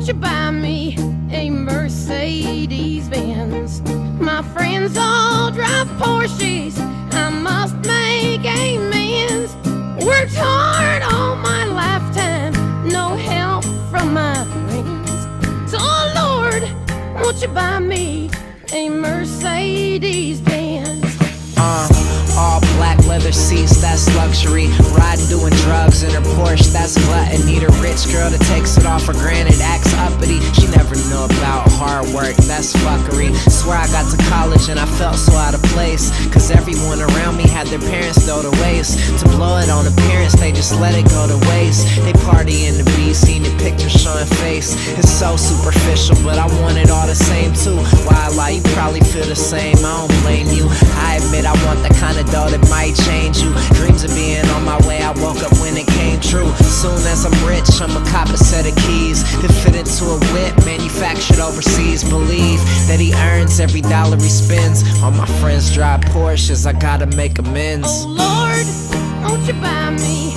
won't you buy me a Mercedes Benz? My friends all drive Porsches, I must make amends. Worked hard all my lifetime, no help from my friends. So Lord, won't you buy me a Mercedes Benz? All black leather seats, that's luxury. Riding, doing drugs in her Porsche, that's glutton. Need a rich girl that takes it all for granted, acts uppity. She never knew about hard work, that's fuckery. Swear I got to college and I felt so out of place, cause everyone around me had their parents throw to waste. To blow it on appearance, they just let it go to waste. They party in the B, seen the pictures showing face. It's so superficial, but I want it all the same too. Why I lie, you probably feel the same, I don't blame you. I admit I want the kind of dough that might change you. Dreams of being on my way, I woke up when it came true. Soon as I'm rich, I'ma cop a set of keys that fit into a whip manufactured overseas. Believe that he earns every dollar he spends. All my friends drive Porsches, I gotta make amends. Oh Lord, won't you buy me